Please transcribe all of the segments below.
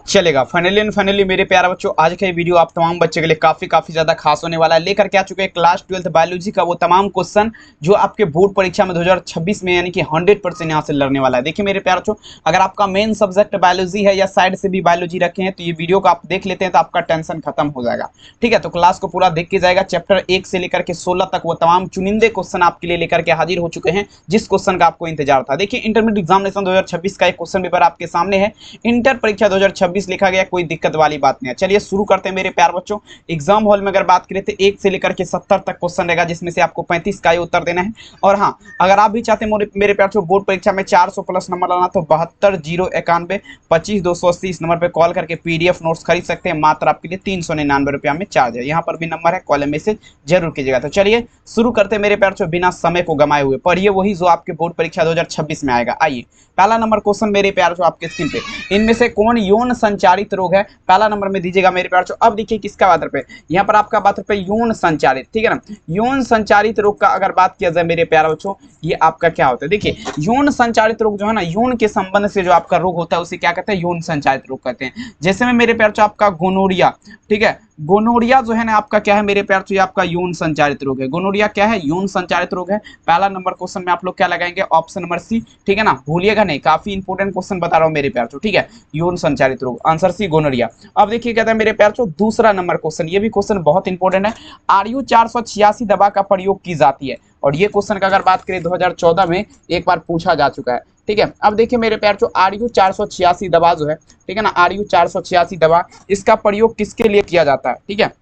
चलेगा। Finally and finally मेरे प्यारे बच्चों, आज का ये वीडियो आप तमाम बच्चे के लिए काफी ज्यादा खास होने वाला है। लेकर के आ चुके हैं क्लास 12th बायोलॉजी का वो तमाम क्वेश्चन जो आपके बोर्ड परीक्षा में 2026 में यानी कि 100% यहाँ से लड़ने वाला है। देखिए मेरे प्यारे बच्चों, अगर आपका मेन सब्जेक्ट बायोलॉजी है या साइड से भी बायोलॉजी रखे हैं तो ये वीडियो को आप देख लेते हैं तो आपका टेंशन खत्म हो जाएगा। ठीक है, तो क्लास को पूरा देख के जाएगा। चैप्टर 1 से लेकर के 16 तक वो तमाम चुनिंदे क्वेश्चन आपके लिए लेकर के हाजिर हो चुके हैं जिस क्वेश्चन का आपको इंतजार था। देखिए इंटरमीडिएट एग्जामिनेशन 2026 का एक क्वेश्चन पेपर आपके सामने है। इंटर परीक्षा 2026 लिखा गया, कोई दिक्कत वाली बात नहीं है। चलिए शुरू करते हैं मेरे प्यार बच्चों। एग्जाम हॉल में अगर बात करें तो 1 से लेकर के 70 तक क्वेश्चन रहेगा जिसमें से आपको 35 का ही उत्तर देना है। और हाँ, अगर आप भी चाहते हैं मेरे प्यार बच्चों बोर्ड परीक्षा में 400 प्लस नंबर लाना तो 72 091 25 280 इस नंबर पर कॉल करके PDF नोट्स खरीद सकते हैं। मात्र आपके लिए 399 रुपया में चार्ज है। यहाँ पर भी नंबर है, कॉल मैसेज जरूर कीजिएगा। तो चलिए शुरू करते हैं मेरे प्यार बच्चों, बिना समय को गमाए हुए पढ़िए वही जो आपके बोर्ड परीक्षा 2026 में आएगा। आइए पहला नंबर क्वेश्चन मेरे प्यार बच्चों आपके स्क्रीन पे, इनमें से कौन यौन संचारित रोग है? पहला नंबर में दीजिएगा मेरे प्यार बच्चों। अब देखिए किसका बात पे, यहाँ पर आपका बात पे यौन संचारित, ठीक है ना। यौन संचारित रोग का अगर बात किया जाए मेरे प्यार बच्चों, ये आपका क्या होता है? देखिए यौन संचारित रोग जो है ना, यौन के संबंध से जो आपका रोग होता है उसे क्या कहते हैं? यौन संचारित रोग कहते हैं। जैसे में मेरे प्यार बच्चों आपका गोनोरिया, ठीक है, गोनोरिया जो है ना आपका क्या है मेरे प्यार बच्चों? आपका यौन संचारित रोग है। गोनोरिया क्या है? यौन संचारित रोग है। पहला नंबर क्वेश्चन में आप लोग क्या लगाएंगे? ऑप्शन नंबर सी, ठीक है ना, भूलिएगा नहीं, काफी इंपोर्टेंट क्वेश्चन बता रहा हूं मेरे प्यार बच्चों, ठीक है। यौन संचारित रोग, आंसर सी गोनोरिया। अब देखिए कहता है मेरे प्यार बच्चों दूसरा नंबर क्वेश्चन, ये भी क्वेश्चन बहुत इंपॉर्टेंट है। RU 486 दवा का प्रयोग की जाती है, और ये क्वेश्चन का अगर बात करें 2014 में एक बार पूछा जा चुका है, ठीक है। अब देखिए मेरे प्यार बच्चों RU 486 दवा जो है, ठीक है ना, RU 486 दवा, इसका प्रयोग किसके लिए किया जाता है? ठीक है,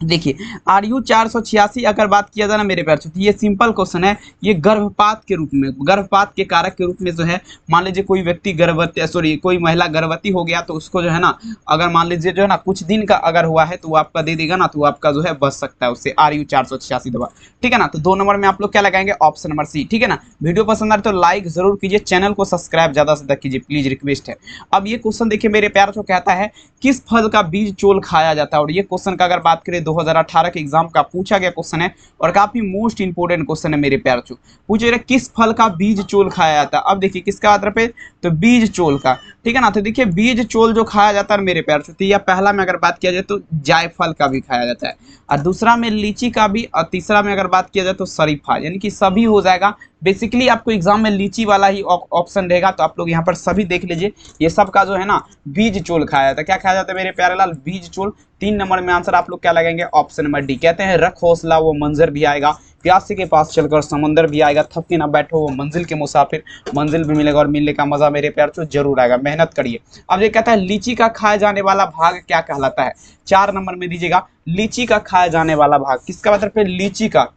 देखिए RU 486 अगर बात किया जाए ना मेरे प्यार, ये सिंपल क्वेश्चन है। ये गर्भपात के रूप में, गर्भपात के कारक के रूप में जो है, मान लीजिए कोई व्यक्ति गर्भवती, सॉरी कोई महिला गर्भवती हो गया तो उसको जो है ना, अगर मान लीजिए जो है ना कुछ दिन का अगर हुआ है तो वो आपका दे देगा ना, तो आपका जो है बच सकता है उससे RU 486 दवा, ठीक है ना। तो 2 नंबर में आप लोग क्या लगाएंगे? ऑप्शन नंबर सी, ठीक है ना। वीडियो पसंद आए तो लाइक जरूर कीजिए, चैनल को सब्सक्राइब ज्यादा से ज्यादा कीजिए प्लीज, रिक्वेस्ट है। अब ये क्वेश्चन देखिए मेरे प्यार जो कहता है किस फल का बीज चोल खाया जाता है, और ये क्वेश्चन का अगर बात करें 2018 के एग्जाम का पूछा गया क्वेश्चन है और काफी मोस्ट इंपोर्टेंट क्वेश्चन है मेरे प्यार बच्चों। पूछे रहे किस फल का बीज चोल खाया जाता है। अब देखिए किसका आधार पे, तो बीज चोल का, ठीक है ना। तो देखिए बीज चोल जो खाया जाता है मेरे प्यार बच्चों, तो या पहला में अगर बात किया जाए तो जायफल का भी खाया जाता है, और दूसरा में लीची का भी, और तीसरा में अगर बात किया जाए तो शरीफा, यानी कि सभी हो जाएगा। बेसिकली आपको एग्जाम में लीची वाला ही ऑप्शन रहेगा, तो आप लोग यहाँ पर सभी देख लीजिए। ये सब का जो है ना बीज चोल खाया जाता है। क्या खाया जाता है मेरे प्यारे लाल? बीज चोल। 3 नंबर में आंसर आप लोग क्या लगाएंगे? Option number D. कहते हैं रख हौसला वो मंजर भी आएगा, प्यासे के पास चलकर समंदर भी आएगा, थक के ना बैठो वो मंजिल के मुसाफिर, मंजिल भी मिलेगा और मिलने का मजा मेरे प्यार चो जरूर आएगा, मेहनत करिए। अब ये कहता है लीची का खाया जाने वाला भाग क्या कहलाता है? 4 नंबर में दीजिएगा लीची का खाया जाने वाला भाग। किसका मतलब है? लीची का।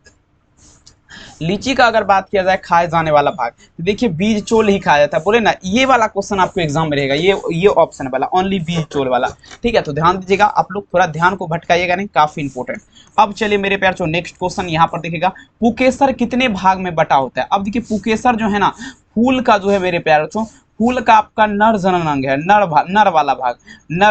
लीची का अगर बात किया जाए खाए जाने वाला भाग, तो देखिए बीज चोल ही खाया जाता है, बोले ना। ये वाला क्वेश्चन आपको एग्जाम में रहेगा, ये ऑप्शन वाला, ओनली बीज चोल वाला, ठीक है। तो ध्यान दीजिएगा, आप लोग थोड़ा ध्यान को भटकाइएगा नहीं, काफी इंपॉर्टेंट। अब चलिए मेरे प्यार चो नेक्स्ट क्वेश्चन यहाँ पर देखिएगा, पुकेसर कितने भाग में बटा होता है? अब देखिए पुकेसर जो है ना, फूल का जो है मेरे प्यार चो, फूल का आपका नर जनन अंग है, नर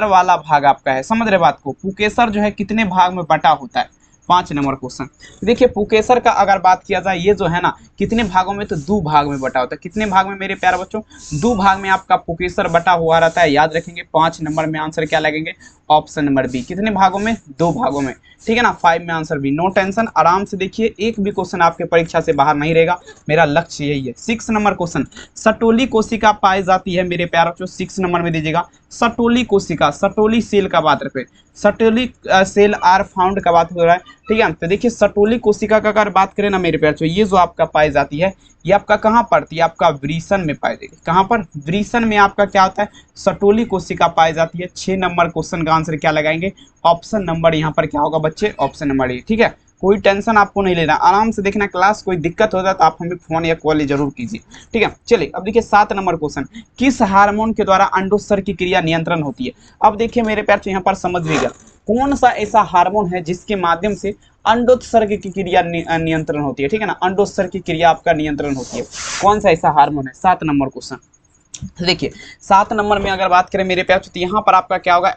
वाला भाग आपका है। समझ रहे बात को? पुकेसर जो है कितने भाग में बटा होता है? 5 नंबर क्वेश्चन। देखिए पुकेसर का अगर बात किया जाए, ये जो है ना कितने भागों में, तो 2 भाग में बटा होता है। कितने भाग में मेरे प्यारे बच्चों? 2 भाग में आपका पुकेसर बटा हुआ रहता है, याद रखेंगे। 5 नंबर में आंसर क्या लगेंगे? Option number B. कितने भागों में? 2 भागों में, ठीक है ना। 5 में आंसर बी। नो टेंशन, आराम से देखिए, एक भी क्वेश्चन आपके परीक्षा से बाहर नहीं रहेगा, मेरा लक्ष्य यही है। 6 नंबर क्वेश्चन, सटोली कोशिका पाई जाती है मेरे प्यारे बच्चों। 6 नंबर में दीजिएगा सटोली कोशिका, सटोली सेल का बात रहे, सटोली सेल आर फाउंड का बात हो रहा है, ठीक है। तो देखिए सटोली कोशिका का अगर बात करें ना मेरे प्यार, ये जो आपका पाई जाती है, ये आपका कहाँ पड़ती है? आपका वृषण में पाई जाएगी। कहाँ पर? वृषण में आपका क्या होता है? सटोली कोशिका पाई जाती है। 6 नंबर क्वेश्चन का आंसर क्या लगाएंगे? ऑप्शन नंबर यहाँ पर क्या होगा बच्चे? ऑप्शन नंबर ए, ठीक है। कोई टेंशन आपको नहीं लेना, आराम से देखना क्लास। कोई दिक्कत होता है तो आप हमें फोन या कॉल जरूर कीजिए, ठीक है। चलिए अब देखिए 7 नंबर क्वेश्चन, किस हार्मोन के द्वारा अंडोत्सर्ग की क्रिया नियंत्रण होती है? अब देखिए मेरे प्यार यहाँ पर समझिएगा, कौन सा ऐसा हार्मोन है जिसके माध्यम से अंडोत्सर्ग की क्रिया नियंत्रण होती है, ठीक है ना। अंडोत्सर्ग की क्रिया आपका नियंत्रण होती है, कौन सा ऐसा हार्मोन है? 7 नंबर क्वेश्चन। देखिए 7 नंबर में अगर बात करें मेरे प्यार तो यहाँ पर आपका क्या होगा?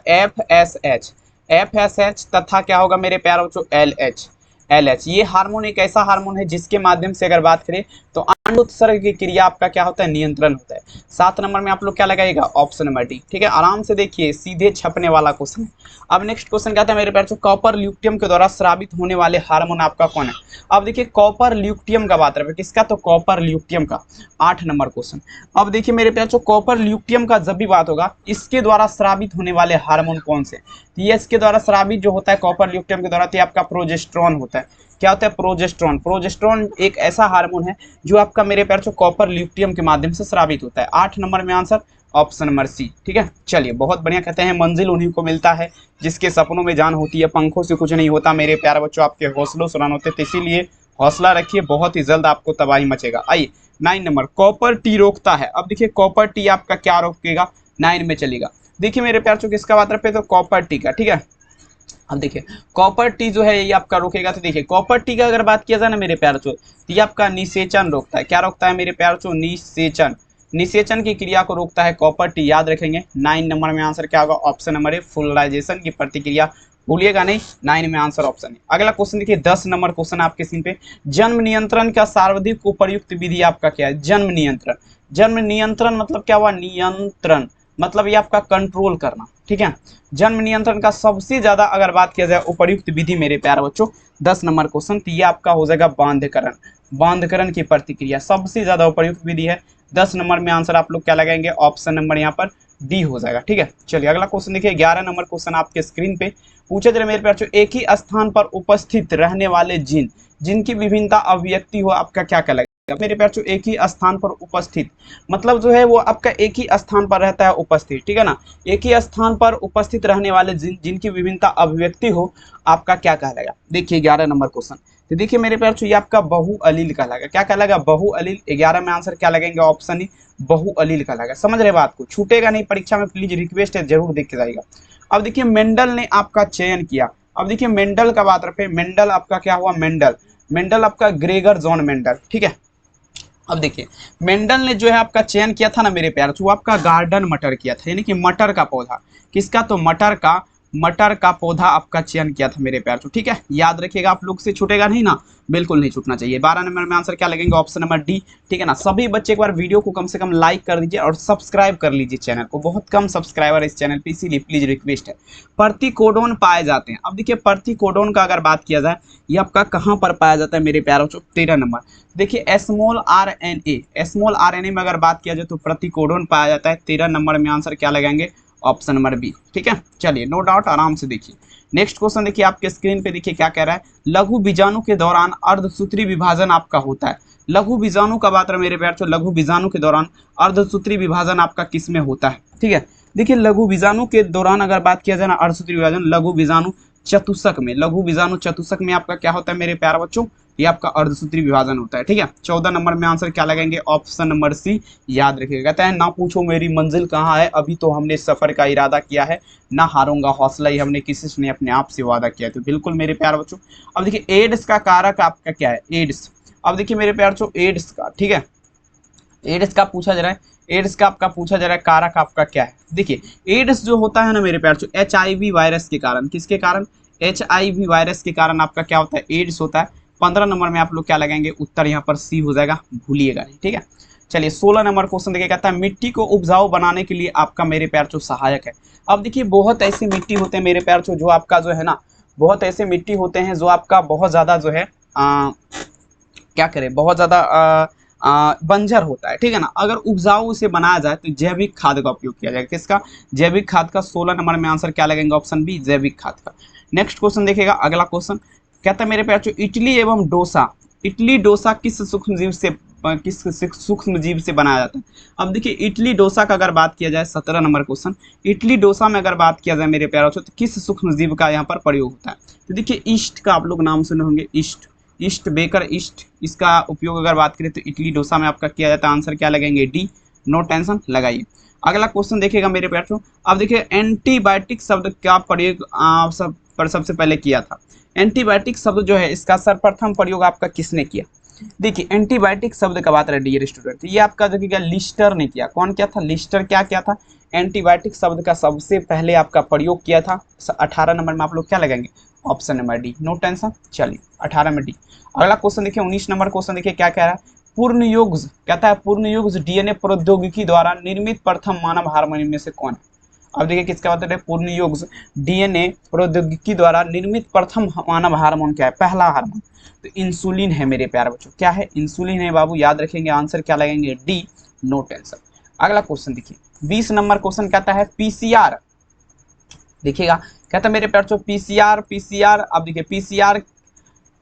FSH तथा क्या होगा मेरे प्यार बच्चों? LH। ये हार्मोन एक ऐसा हार्मोन है जिसके माध्यम से अगर बात करें तो उत्सर्ग की क्रिया आपका क्या होता है, नियंत्रण होता है। 7 नंबर में आप लोग क्या लगाइएगा, ऑप्शन नंबर डी। ठीक है, आराम से देखिए, सीधे छपने वाला क्वेश्चन। अब नेक्स्ट क्वेश्चन क्या था मेरे प्यारे, कॉपर ल्यूटियम के द्वारा स्रावित होने वाले हार्मोन आपका कौन है। अब देखिए कॉपर ल्यूटियम का बात रहे, किसका, तो कॉपर ल्यूटियम का। 8 नंबर क्वेश्चन। अब देखिए मेरे प्यारे, कॉपर ल्यूटियम का जब भी बात होगा, इसके द्वारा स्रावित होने वाले हार्मोन कौन से, तो ये इसके द्वारा स्रावित जो होता है कॉपर ल्यूटियम के द्वारा, तो आपका प्रोजेस्टेरॉन होता है। क्या होता है, प्रोजेस्टेरॉन। प्रोजेस्टेरॉन एक ऐसा हार्मोन है जो आपका मेरे प्यार कॉपर ल्यूटियम के माध्यम से स्रावित होता है। 8 नंबर में आंसर ऑप्शन नंबर सी। ठीक है, चलिए बहुत बढ़िया। कहते हैं मंजिल उन्हीं को मिलता है जिसके सपनों में जान होती है, पंखों से कुछ नहीं होता मेरे प्यारे बच्चों, आपके हौसलों से उड़ान होते हैं, तो इसीलिए हौसला रखिए, बहुत ही जल्द आपको तबाही मचेगा। आइए 9 नंबर, कॉपर टी रोकता है। अब देखिए कॉपर टी आपका क्या रोकेगा, 9 में चलेगा। देखिए मेरे प्यार किसका बात रहे, तो कॉपर टी का। ठीक है, अब देखिए कॉपर टी जो है ये आपका रोकेगा, तो देखिए कॉपर टी का अगर बात किया जाए ना मेरे प्यार तो ये आपका निषेचन रोकता है। क्या रोकता है मेरे प्यार, निषेचन। निषेचन की क्रिया को रोकता है कॉपर टी, याद रखेंगे। 9 नंबर में आंसर क्या होगा, ऑप्शन नंबर ए, फुलराइजेशन की प्रतिक्रिया, भूलिएगा नहीं। 9 में आंसर ऑप्शन है। अगला क्वेश्चन देखिए 10 नंबर क्वेश्चन आपके स्क्रीन पे, जन्म नियंत्रण का सर्वाधिक उपयुक्त विधि आपका क्या है, जन्म नियंत्रण। जन्म नियंत्रण मतलब क्या हुआ, नियंत्रण मतलब ये आपका कंट्रोल करना। ठीक है, जन्म नियंत्रण का सबसे ज्यादा अगर बात किया जाए उपयुक्त विधि मेरे प्यारे बच्चों, 10 नंबर क्वेश्चन, तो ये आपका हो जाएगा बांधकरण। बांधकरण की प्रतिक्रिया सबसे ज्यादा उपयुक्त विधि है। 10 नंबर में आंसर आप लोग क्या लगाएंगे, ऑप्शन नंबर यहाँ पर डी हो जाएगा। ठीक है, चलिए अगला क्वेश्चन देखिए 11 नंबर क्वेश्चन आपके स्क्रीन पे पूछे जा रहे मेरे प्यारे बच्चों, एक ही स्थान पर उपस्थित रहने वाले जीन जिनकी विभिन्नता अभिव्यक्ति हो आपका क्या कहलाएगा। मेरे प्यारे बच्चों एक ही स्थान पर उपस्थित मतलब जो है वो आपका एक ही स्थान पर रहता है उपस्थित। ठीक है ना, एक ही स्थान पर उपस्थित रहने वाले जिनकी विभिन्नता अभिव्यक्ति हो आपका क्या कहलाएगा। देखिए 11 नंबर क्वेश्चन, तो देखिए मेरे प्यार ये आपका बहु अलील कहलाएगा। क्या कहलाएगा, बहु अलील। 11 में आंसर क्या लगेंगे, ऑप्शन ही बहु अलील कहलाएगा। समझ रहे बात को, छूटेगा नहीं परीक्षा में, प्लीज रिक्वेस्ट है, जरूर देख के जाएगा। अब देखिए मेंडल ने आपका चयन किया। अब देखिए मेंडल का बात रखे, मेंडल आपका क्या हुआ, मेंडल। मेंडल आपका ग्रेगर जॉन मेंडल। ठीक है, अब देखिए मेंडल ने जो है आपका चयन किया था ना मेरे प्यार, वो आपका गार्डन मटर किया था, यानी कि मटर का पौधा। किसका, तो मटर का पौधा आपका चयन किया था मेरे प्यार। ठीक है, याद रखिएगा, आप लोग से छूटेगा नहीं ना, बिल्कुल नहीं छूटना चाहिए। 12 नंबर में आंसर क्या लगेंगे, ऑप्शन नंबर डी। ठीक है ना, सभी बच्चे एक बार वीडियो को कम से कम लाइक कर दीजिए और सब्सक्राइब कर लीजिए चैनल को, बहुत कम सब्सक्राइबर है इस चैनल पे, इसीलिए प्लीज रिक्वेस्ट है। प्रतिकोडोन पाए जाते हैं। अब देखिए प्रतिकोडोन का अगर बात किया जाए, ये आपका कहाँ पर पाया जाता है मेरे प्यारों, 13 नंबर। देखिए स्मॉल आरएनए में अगर बात किया जाए तो प्रतिकोडोन पाया जाता है। 13 नंबर में आंसर क्या लगाएंगे, ऑप्शन नंबर बी। ठीक है, चलिए नो डाउट, आराम से देखिए। नेक्स्ट क्वेश्चन देखिए आपके स्क्रीन पे, देखिए क्या कह रहा है, लघु बीजाणु के दौरान अर्धसूत्री विभाजन आपका होता है। लघु बीजाणु का बात रहा मेरे प्यार, लघु बीजाणु के दौरान अर्धसूत्री विभाजन आपका किस में होता है। ठीक है, देखिए लघु बीजाणु के दौरान अगर बात किया जाए ना अर्धसूत्री विभाजन, लघु बीजाणु चतुष्क में, लघु बीजाणु चतुष्क में आपका क्या होता है मेरे प्यारे बच्चों, ये आपका अर्धसूत्री विभाजन होता है। ठीक है, 14 नंबर में आंसर क्या लगाएंगे, ऑप्शन नंबर सी, याद रखिएगा। कहता है ना पूछो मेरी मंजिल कहाँ है, अभी तो हमने सफर का इरादा किया है, ना हारूंगा हौसला ही हमने किसी ने अपने आप से वादा किया है। तो बिल्कुल मेरे प्यारे बच्चों, अब देखिए एड्स का कारक आपका क्या है, एड्स। अब देखिए मेरे प्यारे बच्चों एड्स का, ठीक है, एड्स का पूछा जा रहा है, एड्स का आपका पूछा जा रहा है कारक आपका क्या है। देखिए एड्स जो होता है ना मेरे प्यार, HIV वायरस के कारण, किसके कारण, HIV वायरस के कारण आपका क्या होता है, एड्स होता है। 15 नंबर में आप लोग क्या लगाएंगे, उत्तर यहाँ पर सी हो जाएगा, भूलिएगा नहीं। ठीक है, चलिए 16 नंबर क्वेश्चन देखिए, कहता है मिट्टी को उपजाऊ बनाने के लिए आपका मेरे प्यार सहायक है। अब देखिए बहुत ऐसी मिट्टी होते हैं मेरे प्यार जो आपका जो है ना, बहुत ऐसे मिट्टी होते हैं जो आपका बहुत ज्यादा जो है क्या करें, बहुत ज्यादा बंजर होता है। ठीक है ना, अगर उपजाऊ उसे बनाया जाए तो जैविक खाद का उपयोग किया जाएगा। किसका, जैविक खाद का। 16 नंबर में आंसर क्या लगेंगे, ऑप्शन बी, जैविक खाद का। नेक्स्ट क्वेश्चन देखिएगा, अगला क्वेश्चन कहता है मेरे प्यार इडली एवं डोसा, इडली डोसा किस सूक्ष्म जीव से बनाया जाता है। अब देखिए इडली डोसा का अगर बात किया जाए, 17 नंबर क्वेश्चन, इडली डोसा में अगर बात किया जाए मेरे प्यारों तो किस सूक्ष्म जीव का यहाँ पर प्रयोग होता है। तो देखिए ईस्ट का आप लोग नाम सुने होंगे, ईस्ट बेकर ईस्ट, इसका उपयोग अगर बात करें तो इडली डोसा में आपका किया जाता है। आंसर क्या लगेंगे, डी, नो टेंशन लगाइए। अगला क्वेश्चन देखिएगा मेरे प्यारों, अब देखिए एंटीबायोटिक शब्द क्या प्रयोग सबसे पहले किया था। एंटीबायोटिक शब्द जो है इसका सर्वप्रथम प्रयोग आपका किसने किया। देखिए एंटीबायोटिक शब्द का बात रहा डियर स्टूडेंट, ये आपका जो क्या लिस्टर ने किया। कौन क्या था, लिस्टर क्या क्या था, एंटीबायोटिक शब्द का सबसे पहले आपका प्रयोग किया था। 18 नंबर में आप लोग क्या लगाएंगे, option number D, no tension. चलिए 18 में डी। अगला क्वेश्चन देखिए 19 नंबर क्वेश्चन देखिए क्या कह रहा है, पूर्ण युग्म कहता है पूर्ण युग्म डीएनए प्रौद्योगिकी द्वारा निर्मित प्रथम मानव हार्मोन इनमें से कौन है। अब देखिए किसका मतलब है, पूर्ण युग्म डीएनए प्रौद्योगिकी द्वारा निर्मित प्रथम मानव हार्मोन क्या है, पहला हार्मोन तो इंसुलिन है मेरे प्यारे बच्चों। क्या है, इंसुलिन है बाबू, याद रखेंगे। आंसर क्या लगेंगे, डी, नो टेंशन। अगला क्वेश्चन देखिए 20 नंबर क्वेश्चन कहता है पीसीआर, देखिएगा कहता है मेरे प्यारे बच्चों पीसीआर, पीसीआर अब देखिए पीसीआर,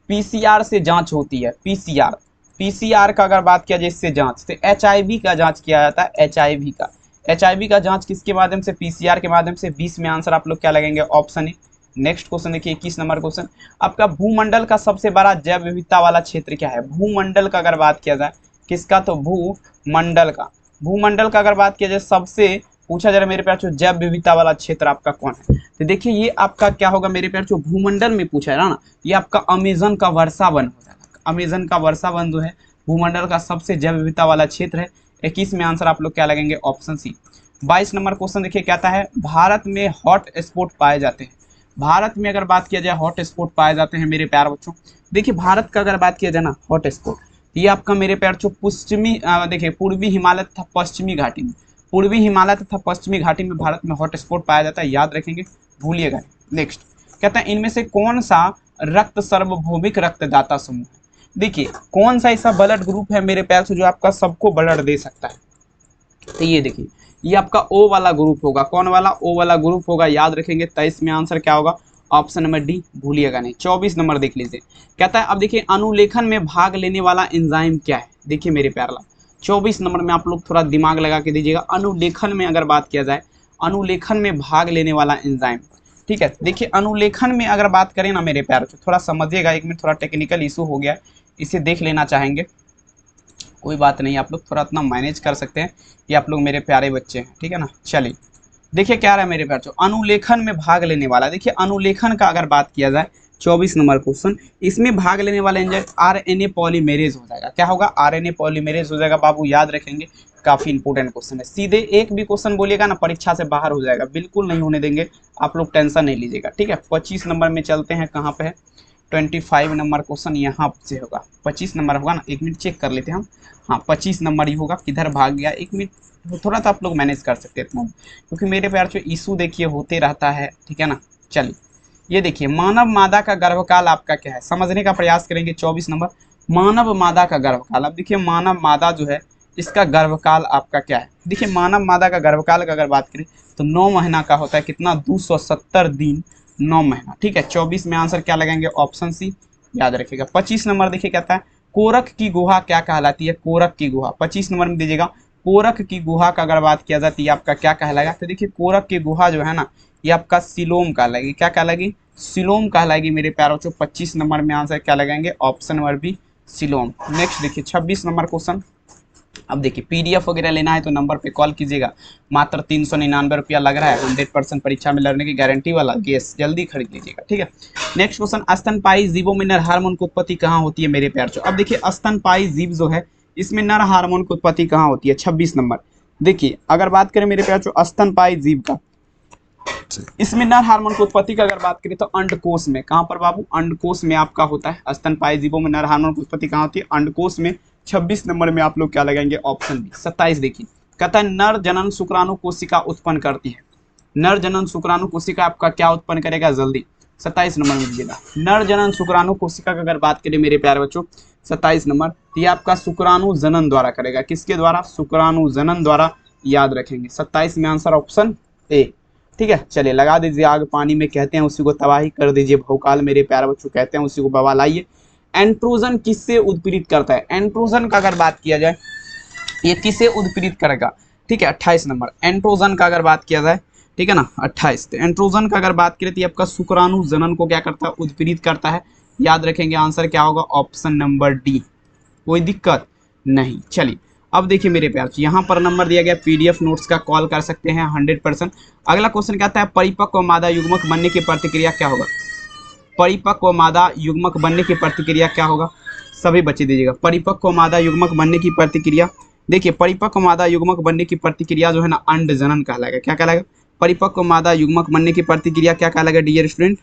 पीसीआर से जांच होती है, पीसीआर, पीसीआर का अगर बात किया जाए इससे जांच, तो एचआईवी का जांच किया जाता है, एचआईवी का, एचआईवी का जांच किसके माध्यम से, पीसीआर के माध्यम से। 20 में आंसर आप लोग क्या लगेंगे, ऑप्शन ए। नेक्स्ट क्वेश्चन देखिए 21 नंबर क्वेश्चन, आपका भूमंडल का सबसे बड़ा जैव विविधता वाला क्षेत्र क्या है। भूमंडल का अगर बात किया जाए किसका, तो भूमंडल का, भूमंडल का अगर बात किया जाए सबसे पूछा जा रहा है मेरे प्यार जैव विविधता वाला क्षेत्र आपका कौन है। तो देखिए ये आपका क्या होगा मेरे प्यार भूमंडल में पूछा है ना, ये आपका अमेजन का वर्षा वन हो जाएगा। अमेजन का वर्षा वन जो है भूमंडल का सबसे जैव विविधता वाला क्षेत्र है। 21 में आंसर आप लोग क्या लगेंगे, ऑप्शन सी। 22 नंबर क्वेश्चन देखिए कहता है भारत में हॉट स्पॉट पाए जाते हैं। भारत में अगर बात किया जाए हॉट स्पॉट पाए जाते हैं मेरे प्यार बच्चों। देखिए भारत का अगर बात किया जाए ना हॉट स्पॉट, ये आपका मेरे प्यार पश्चिमी देखिए पूर्वी हिमालय तथा पश्चिमी घाटी में, पूर्वी हिमालय तथा पश्चिमी घाटी में भारत में हॉट स्पॉट पाया जाता है, याद रखेंगे, भूलिएगा। नेक्स्ट कहता है इनमें से कौन सा रक्त सार्वभौमिक रक्तदाता समूह है। देखिए कौन सा ऐसा ब्लड ग्रुप है मेरे प्यार से जो आपका सबको ब्लड दे सकता है। तो ये देखिए ये आपका ओ वाला ग्रुप होगा, कौन वाला, ओ वाला ग्रुप होगा, याद रखेंगे। 23 में आंसर क्या होगा, ऑप्शन नंबर डी, भूलिएगा नहीं। 24 नंबर देख लीजिए कहता है अब देखिए अनुलेखन में भाग लेने वाला एंजाइम क्या है। देखिए मेरे प्यार 24 नंबर में आप लोग थोड़ा दिमाग लगा के दीजिएगा। अनुलेखन में अगर बात किया जाए, अनुलेखन में भाग लेने वाला एंजाइम, ठीक है। देखिए अनुलेखन में अगर बात करें ना मेरे प्यार थोड़ा समझिएगा, एक मिनट थोड़ा टेक्निकल इशू हो गया है, इसे देख लेना चाहेंगे, कोई बात नहीं, आप लोग थोड़ा इतना मैनेज कर सकते हैं, ये आप लोग मेरे प्यारे बच्चे हैं, ठीक है ना। चलिए देखिए क्या रहा है मेरे प्यार अनुलेखन में भाग लेने वाला। देखिए अनुलेखन का अगर बात किया जाए 24 नंबर क्वेश्चन, इसमें भाग लेने वाला एंजाइम आरएनए पॉलीमेरेज हो जाएगा। क्या होगा, आरएनए पॉलीमेरेज हो जाएगा बाबू, याद रखेंगे, काफी इंपोर्टेंट क्वेश्चन है। सीधे एक भी क्वेश्चन बोलिएगा ना परीक्षा से बाहर हो जाएगा, बिल्कुल नहीं होने देंगे, आप लोग टेंशन नहीं लीजिएगा, ठीक है। 25 नंबर में चलते हैं, कहाँ पे है, 25 नंबर क्वेश्चन यहाँ से होगा, 25 नंबर होगा ना, एक मिनट चेक कर लेते हैं हम, हाँ 25 नंबर ही होगा, किधर भाग गया, एक मिनट, थोड़ा सा आप लोग मैनेज कर सकते हैं इतना, क्योंकि मेरे प्यार से इशू देखिए होते रहता है, ठीक है ना। चलिए ये देखिए मानव मादा का गर्भकाल आपका क्या है, समझने का प्रयास करेंगे। 24 नंबर मानव मादा का गर्भकाल, अब देखिए मानव मादा जो है इसका गर्भकाल आपका क्या है। देखिए मानव मादा का गर्भकाल का अगर बात करें तो 9 महीना का होता है, कितना, 270 दिन, 9 महीना, ठीक है। 24 में आंसर क्या लगाएंगे, ऑप्शन सी, याद रखिएगा। 25 नंबर देखिए कहता है कोरक की गुहा क्या कहलाती है, कोरक की गुहा, 25 नंबर में दीजिएगा। कोरक की गुहा का अगर बात किया जाती है आपका क्या कहलाएगा, तो देखिए कोरक की गुहा जो है ना ये आपका सिलोम कहलाएगी, क्या कहलाएगी, सिलोम कहलाएगी मेरे प्यारों से। 25 नंबर में आंसर क्या लगाएंगे, ऑप्शन नंबर बी, सिलोम। नेक्स्ट देखिए 26 नंबर क्वेश्चन, अब देखिए पीडीएफ वगैरह लेना है तो नंबर पे कॉल कीजिएगा, मात्र 399 रुपया लग रहा है, 100% परीक्षा में लड़ने की गारंटी वाला गैस, जल्दी खरीद लीजिएगा, ठीक है। नेक्स्ट क्वेश्चन, स्तनपायी जीवों में नर हार्मोन की उत्पत्ति कहाँ होती है मेरे प्यार। अब देखिए स्तनपायी जीव जो है इसमें नर हार्मोन की उत्पत्ति कहाँ होती है। 26 नंबर देखिए अगर बात करें मेरे प्यार स्तनपायी जीव का, इसमें नर हार्मोन की उत्पत्ति का अगर बात करें तो अंडकोश में, कहाँ पर बाबू, अंडकोश में आपका होता है। स्तनपायी जीवों में नर हार्मोन की उत्पत्ति कहाँ होती है, अंडकोश में। 26 नंबर में आप लोग क्या लगाएंगे, ऑप्शन बी। 27 देखिए कहता है नर जनन शुक्राणु कोशिका उत्पन्न करती है। नर जनन शुक्राणु कोशिका आपका क्या उत्पन्न करेगा, जल्दी 27 नंबर में दीजिएगा। नर जनन शुक्राणु कोशिका का अगर बात करें मेरे प्यारे बच्चों 27 नंबर, ये आपका शुक्राणु जनन द्वारा करेगा, किसके द्वारा, शुक्राणु जनन द्वारा, याद रखेंगे। 27 में आंसर ऑप्शन ए, ठीक है। चलिए लगा दीजिए आग पानी में, कहते हैं उसी को तबाही कर दीजिए भौकाल मेरे प्यारे बच्चों, कहते हैं उसी को बवाल। आइए एंट्रोजन किससे उत्पीड़ित करता है। एंट्रोजन का अगर बात किया जाए ये किसे उत्पीड़ित करेगा, ठीक है। 28 नंबर एंट्रोजन का अगर बात किया जाए, ठीक है ना, 28। तो एंट्रोजन का अगर बात करें तो आपका शुक्राणु जनन को क्या करता है, उत्पीड़ित करता है, याद रखेंगे। आंसर क्या होगा, ऑप्शन नंबर डी, कोई दिक्कत नहीं। चलिए अब देखिए मेरे प्यार यहाँ पर नंबर दिया गया, पीडीएफ नोट्स का कॉल कर सकते हैं 100%। अगला क्वेश्चन क्या आता है, परिपक्व मादा युग्मक बनने की प्रतिक्रिया क्या होगा। परिपक्व मादा युग्मक बनने की प्रतिक्रिया क्या होगा, सभी बच्चे दीजिएगा। परिपक्व मादा युग्मक बनने की प्रतिक्रिया, देखिए परिपक्व मादा युग्मक बनने की प्रतिक्रिया जो है ना अंड जनन कहलाएगा, क्या कहलाएगा, परिपक्व मादा युग्मक बनने की प्रतिक्रिया क्या कहलाएगा डियर स्टूडेंट,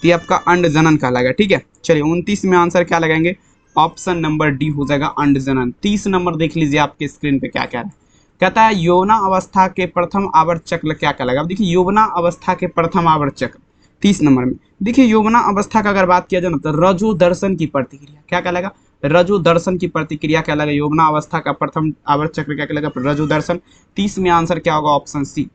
ये आपका अंड जनन कहलाएगा, ठीक है। चलिए 29 में आंसर क्या लगाएंगे, ऑप्शन नंबर डी हो जाएगा अंडजनन। 30 नंबर देख लीजिए आपके स्क्रीन पे क्या कह रहा है। कहता है यौवना अवस्था के प्रथम आवर्त चक्र क्या कहलाएगा। अब देखिए यौवना अवस्था के प्रथम आवर्त चक्र 30 नंबर में देखिए यौवना अवस्था का अगर बात किया जाए ना तो रजो दर्शन की प्रतिक्रिया क्या कहलाएगा, रजो दर्शन की प्रतिक्रिया कहलाएगा। यौवना अवस्था का प्रथम आवर्त चक्र क्या कहलाएगा, रजो दर्शन। 30 में आंसर क्या होगा, ऑप्शन सी।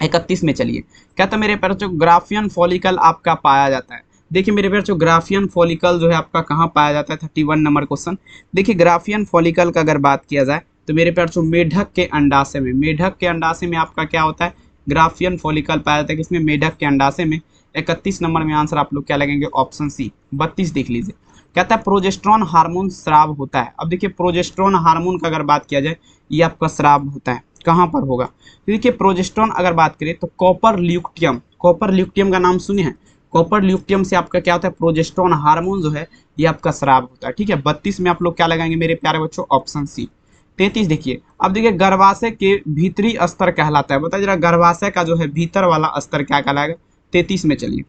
31 में चलिए, कहता मेरे पैर जो ग्राफियन फॉलिकल आपका पाया जाता है। देखिए मेरे पैर जो ग्राफियन फॉलिकल जो है आपका कहाँ पाया जाता है, 31 नंबर क्वेश्चन। देखिए ग्राफियन फॉलिकल का अगर बात किया जाए तो मेरे पैर जो मेढक के अंडाशय में, मेढक के अंडाशय में आपका क्या होता है, ग्राफियन फॉलिकल पाया जाता है किसमें, मेढक के अंडाशय में। 31 नंबर में आंसर आप लोग क्या लगेंगे, ऑप्शन सी। 32 देख लीजिए, कहता है प्रोजेस्ट्रॉन हार्मोन स्राव होता है। अब देखिए प्रोजेस्ट्रॉन हार्मोन का अगर बात किया जाए ये आपका स्राव होता है, कहाँ पर होगा। देखिए प्रोजेस्ट्रॉन अगर बात करें तो कॉपर ल्यूक्टियम, कॉपर ल्यूक्टियम का नाम सुने हैं, कॉपर ल्यूक्टियम से आपका क्या होता है, प्रोजेस्ट्रॉन हार्मोन जो है ये आपका स्राव होता है। ठीक है, 32 में आप लोग क्या लगाएंगे मेरे प्यारे बच्चों, ऑप्शन सी। 33 देखिए, अब देखिए गर्भाशय के भीतरी स्तर कहलाता है। बताइए जरा गर्भाशय का जो है भीतर वाला स्तर क्या कहलाएगा। 33 में चलिए,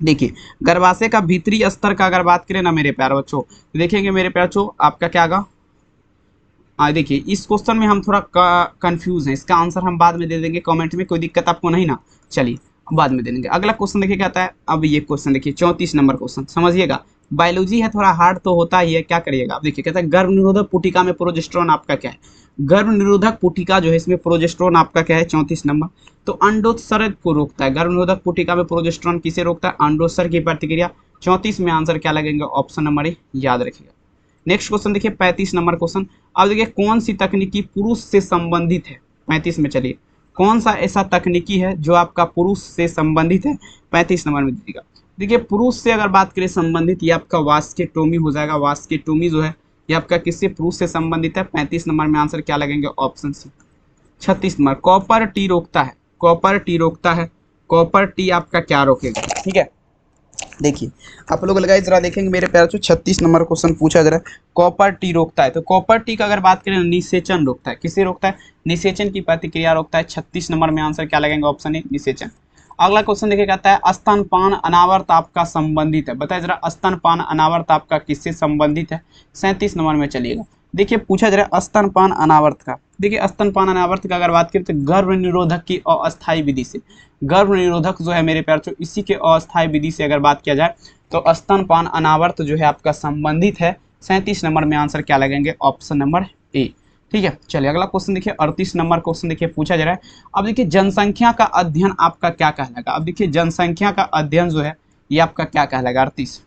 देखिए गर्भाशय का भीतरी स्तर का अगर बात करें ना मेरे प्यारे बच्चों, देखेंगे मेरे प्यारे बच्चों आपका क्या आगा। देखिए इस क्वेश्चन में हम थोड़ा कंफ्यूज हैं, इसका आंसर हम बाद में दे देंगे कमेंट में, कोई दिक्कत आपको नहीं ना। चलिए बाद में दे देंगे। अगला क्वेश्चन देखिए कहता है, अब ये क्वेश्चन देखिए 34 नंबर क्वेश्चन समझिएगा। बायोलॉजी है, थोड़ा हार्ड तो होता ही है, क्या करिएगा। अब देखिए कहता है गर्भ निरोधक पुटिका में प्रोजेस्टेरोन आपका क्या है, गर्भ निरोधक पुटिका जो है इसमें प्रोजेस्टेरोन आपका क्या है, 34 नंबर। तो अंडोत्सर्ग को रोकता है, गर्भ निरोधक पुटिका में प्रोजेस्टेरोन किसे रोकता है, अंडोत्सर्ग की प्रतिक्रिया। 34 में आंसर क्या लगेंगे, ऑप्शन नंबर ए, याद रखिएगा। नेक्स्ट क्वेश्चन देखिए 35 नंबर क्वेश्चन। अब देखिए कौन सी तकनीकी पुरुष से संबंधित है। 35 में चलिए, कौन सा ऐसा तकनीकी है जो आपका पुरुष से संबंधित है, 35 नंबर में दीजिएगा। देखिए पुरुष से अगर बात करें संबंधित, ये आपका वास्केटोमी हो जाएगा। वास्केटोमी जो है ये आपका किससे, पुरुष से संबंधित है। 35 नंबर में आंसर क्या लगेंगे, option C. 36 number, copper T रोकता है, कॉपर टी रोकता है, कॉपर टी आपका क्या रोकेगा। ठीक है, देखिए आप लोग लगाइए जरा, देखेंगे मेरे प्यारे बच्चों 36 नंबर क्वेश्चन पूछा जरा, कॉपर टी रोकता है। तो कॉपर टी का अगर बात करें निषेचन रोकता है, किसे रोकता है, निषेचन की प्रतिक्रिया रोकता है। 36 नंबर में आंसर क्या लगेंगे, ऑप्शन ए, निषेचन। अगला क्वेश्चन देखिए कहता है स्तनपान अनावर्त आपका संबंधित है। बताइए जरा स्तनपान अनावर्त आपका किससे संबंधित है। 37 नंबर में चलिएगा, देखिए पूछा जरा स्तनपान अनावर्त का। देखिए स्तनपान अनावर्त का अगर बात करें तो गर्भ निरोधक की अस्थायी विधि से, गर्भ निरोधक जो है मेरे प्यारे बच्चों इसी के अस्थायी विधि से अगर बात किया जाए तो स्तनपान अनावर्त जो है आपका संबंधित है। 37 नंबर में आंसर क्या लगेंगे, ऑप्शन नंबर ए। ठीक है, चलिए अगला क्वेश्चन देखिए 38 नंबर क्वेश्चन देखिए पूछा जा रहा है। अब देखिए जनसंख्या का अध्ययन आपका क्या कहलाएगा। अब देखिए जनसंख्या का अध्ययन जो है ये आपका क्या कहलाएगा। 38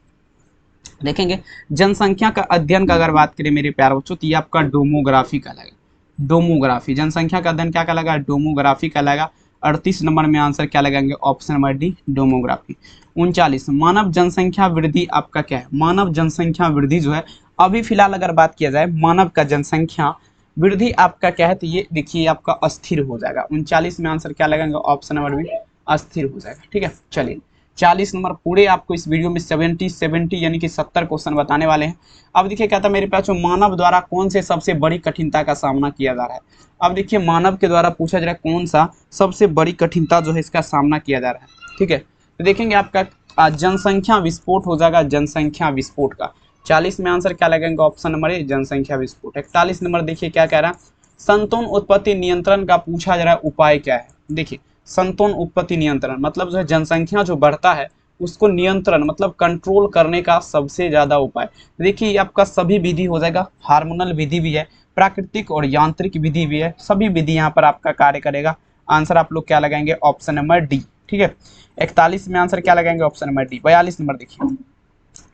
देखेंगे, जनसंख्या का अध्ययन का अगर बात करें मेरे प्यारे बच्चों तो ये आपका डोमोग्राफी कहलाएगा। डोमोग्राफी, जनसंख्या का अध्ययन क्या कहलाएगा, डोमोग्राफी कहलाएगा। 38 नंबर में आंसर क्या लगाएंगे, ऑप्शन नंबर डी, डोमोग्राफी। 39, मानव जनसंख्या वृद्धि आपका क्या है। मानव जनसंख्या वृद्धि जो है अभी फिलहाल अगर बात किया जाए मानव का जनसंख्या वृद्धि आपका क्या है, तो ये देखिए आपका अस्थिर हो जाएगा। 39 में आंसर क्या लगाएंगे, ऑप्शन नंबर बी, अस्थिर हो जाएगा। ठीक है, चलिए 40 नंबर पूरे आपको इस वीडियो में 70 यानी कि 70 क्वेश्चन बताने वाले हैं। अब देखिए क्या था मेरे पास, मानव द्वारा कौन से सबसे बड़ी कठिनता का सामना किया जा रहा है। अब देखिए मानव के द्वारा पूछा जा रहा है कौन सा सबसे बड़ी कठिनता जो है इसका सामना किया जा रहा है। ठीक है, तो देखेंगे आपका जनसंख्या विस्फोट हो जाएगा, जनसंख्या विस्फोट का। 40 में आंसर क्या लगेंगे, ऑप्शन नंबर ए, जनसंख्या विस्फोट। 41 नंबर देखिए क्या कह रहा है, संतान उत्पत्ति नियंत्रण का पूछा जा रहा है उपाय क्या है। देखिए संतान उत्पत्ति नियंत्रण मतलब जो है जनसंख्या जो बढ़ता है उसको नियंत्रण मतलब कंट्रोल करने का सबसे ज्यादा उपाय। देखिए ये आपका सभी विधि हो जाएगा, हार्मोनल विधि भी है, प्राकृतिक और यांत्रिक विधि भी है, सभी विधि यहाँ पर आपका कार्य करेगा। आंसर आप लोग क्या लगाएंगे, ऑप्शन नंबर डी। ठीक है, 41 में आंसर क्या लगाएंगे, ऑप्शन नंबर डी। 42 नंबर देखिए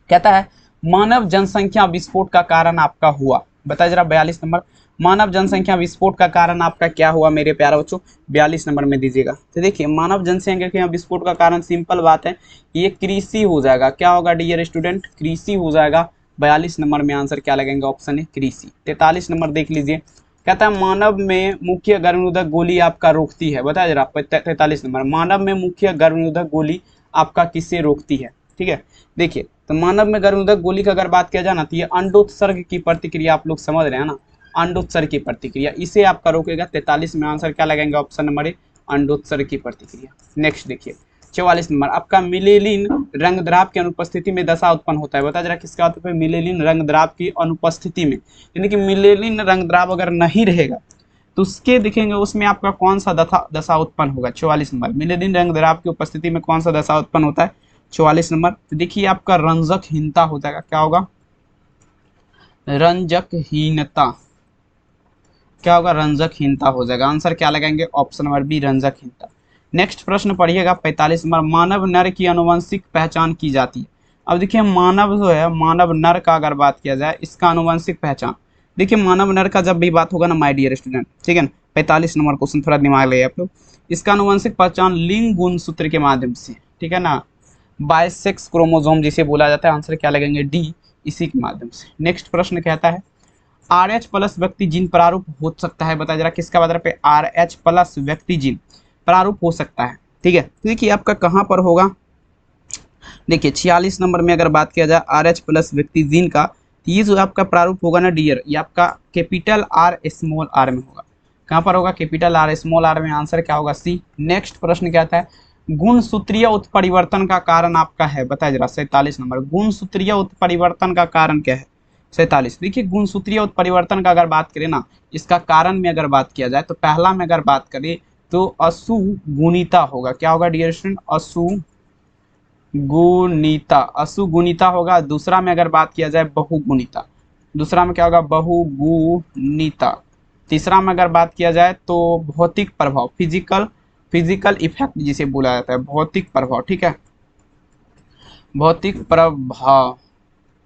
कहता है मानव जनसंख्या विस्फोट का कारण आपका हुआ। बताइए जरा 42 नंबर, मानव जनसंख्या विस्फोट का कारण आपका क्या हुआ मेरे प्यारे बच्चों, 42 नंबर में दीजिएगा। तो देखिए मानव जनसंख्या विस्फोट का कारण सिंपल बात है, ये कृषि हो जाएगा। क्या होगा डियर स्टूडेंट, कृषि हो जाएगा। 42 नंबर में आंसर क्या लगेंगे, ऑप्शन है कृषि। 43 नंबर देख लीजिए, कहता है मानव में मुख्य गर्भनिरोधक गोली आपका रोकती है। बताया जरा 43 नंबर, मानव में मुख्य गर्भनिरोधक गोली आपका किससे रोकती है। ठीक है, देखिए तो मानव में गर्भनिरोधक गोली की अगर बात किया जाए ना तो ये अंडोत्सर्ग की प्रतिक्रिया, आप लोग समझ रहे हैं ना, अंडोत्सर्ग की प्रतिक्रिया इसे आपका रोकेगा। 43 में आंसर क्या लगेंगे, ऑप्शन नंबर ए, अंडोत्सर्ग की प्रतिक्रिया। नेक्स्ट देखिए 44 नंबर आपका मिलेलिन रंग द्राव की अनुपस्थिति में दशा उत्पन्न होता है। बता जरा किसका होता है मिलेलिन रंग द्राव की अनुपस्थिति में, यानी कि मिलेलिन रंग द्राव अगर नहीं रहेगा तो उसके देखेंगे उसमें आपका कौन सा दशा उत्पन्न होगा। 44 नंबर मिलेलिन रंग द्राव की उपस्थिति में कौन सा दशा उत्पन्न होता है। 44 नंबर तो देखिए आपका रंजकहीनता हो जाएगा। क्या होगा रंजकहीनता, क्या होगा रंजकहीनता हो जाएगा। आंसर क्या लगाएंगे ऑप्शन नंबर बी रंजकहीनता। नेक्स्ट प्रश्न पढ़िएगा 45 नंबर मानव नर की आनुवंशिक पहचान की जाती है। अब देखिए मानव जो है मानव नर का अगर बात किया जाए इसका आनुवंशिक पहचान, देखिए मानव नर का जब भी बात होगा ना माय डियर स्टूडेंट, ठीक है ना 45 नंबर क्वेश्चन थोड़ा दिमाग लगे आप लोग। इसका आनुवंशिक पहचान लिंग गुणसूत्र के माध्यम से, ठीक है ना, बायसेक्स क्रोमोसोम जिसे बोला जाता है। आंसर क्या लगेंगे डी, इसी के माध्यम से। नेक्स्ट प्रश्न कहता है RH प्लस व्यक्ति जीन प्रारूप हो सकता है। बताया जरा किसका बता पे RH प्लस व्यक्ति जीन प्रारूप हो सकता है। ठीक है तो देखिए आपका कहाँ पर होगा, देखिए 46 नंबर में अगर बात किया जाए RH प्लस व्यक्ति जीन का, ये जो आपका प्रारूप होगा ना डियर, ये आपका कैपिटल R स्मॉल r में होगा। कहाँ पर होगा कैपिटल R स्मॉल r में। आंसर क्या होगा सी। नेक्स्ट प्रश्न क्या आता है गुणसूत्रीय उत्परिवर्तन का कारण आपका है। बताया जरा 47 नंबर गुणसूत्रीय उत्परिवर्तन का कारण क्या है। 47 देखिए गुणसूत्रीय उत्परिवर्तन का अगर बात करें ना, इसका कारण में अगर बात किया जाए तो पहला में अगर बात करें तो असुगुणिता होगा। क्या होगा डियर स्टूडेंट असुगुणिता होगा। दूसरा में अगर बात किया जाए बहुगुणिता, दूसरा में क्या होगा बहुगुणिता। तीसरा में अगर बात किया जाए तो भौतिक प्रभाव फिजिकल इफेक्ट जिसे बोला जाता है भौतिक प्रभाव। ठीक है भौतिक प्रभाव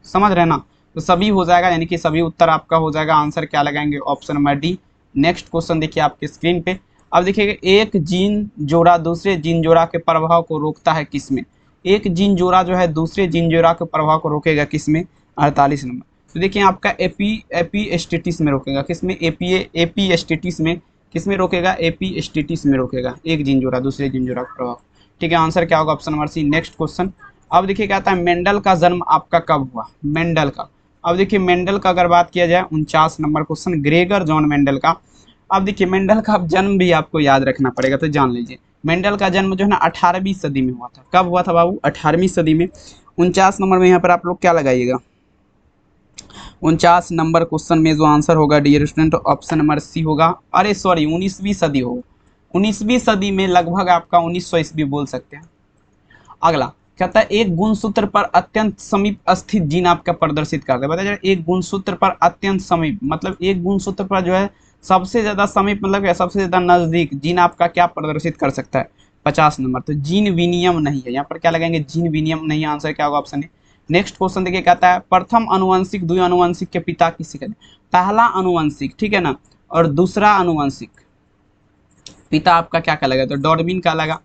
समझ रहे ना, तो सभी हो जाएगा, यानी कि सभी उत्तर आपका हो जाएगा। आंसर क्या लगाएंगे option number D. Next question देखिए आपके स्क्रीन पे। अब देखिए एक जीन जोड़ा दूसरे जीन जोड़ा के प्रभाव को रोकता है किसमें। एक जीन जोड़ा जो है दूसरे जीन जोड़ा के प्रभाव को रोकेगा किसमें 48 नंबर। तो देखिए आपका एपीस्टेटिस में रोकेगा। किसमें एपीस्टेटिस में किसमें रोकेगा एपीस्टेटिस में रोकेगा एक जीन जोड़ा दूसरे जीन जोड़ा का प्रभाव। ठीक है आंसर क्या होगा option number C. Next question अब देखिए क्या आता है मेंडल का जन्म आपका कब हुआ। मेंडल का, अब देखिए मेंडल का अगर बात किया जाए 49 number question Gregor John Mendel का। अब देखिए मेंडल का जन्म भी आपको याद रखना पड़ेगा, तो जान लीजिए मेंडल का जन्म जो है ना 18वीं सदी में हुआ था। कब हुआ था बाबू 18वीं सदी में। 49 नंबर में यहाँ पर आप लोग क्या लगाइएगा 49 नंबर क्वेश्चन में जो आंसर होगा dear student option number C होगा। अरे सॉरी 19वीं सदी होगा, 19वीं सदी में लगभग आपका 1900 ईस्वी बोल सकते हैं। अगला कहता है एक गुणसूत्र पर अत्यंत समीप स्थित जीन आपका प्रदर्शित करता है। बताइए एक गुणसूत्र पर अत्यंत समीप मतलब एक गुणसूत्र पर जो है सबसे ज्यादा समीप मतलब सबसे ज्यादा नजदीक जीन आपका क्या प्रदर्शित कर सकता है 50 नंबर। तो जीन विनियम नहीं है, यहाँ पर क्या लगाएंगे जीन विनियम नहीं। आंसर क्या होगा ऑप्शन ए। नेक्स्ट क्वेश्चन देखिए कहता है प्रथम अनुवंशिक द्वि अनुवंशिक के पिता किसे कहते हैं। पहला अनुवंशिक ठीक है ना और दूसरा अनुवंशिक पिता आपका क्या कहलाएगा तो डार्विन कहलाएगा।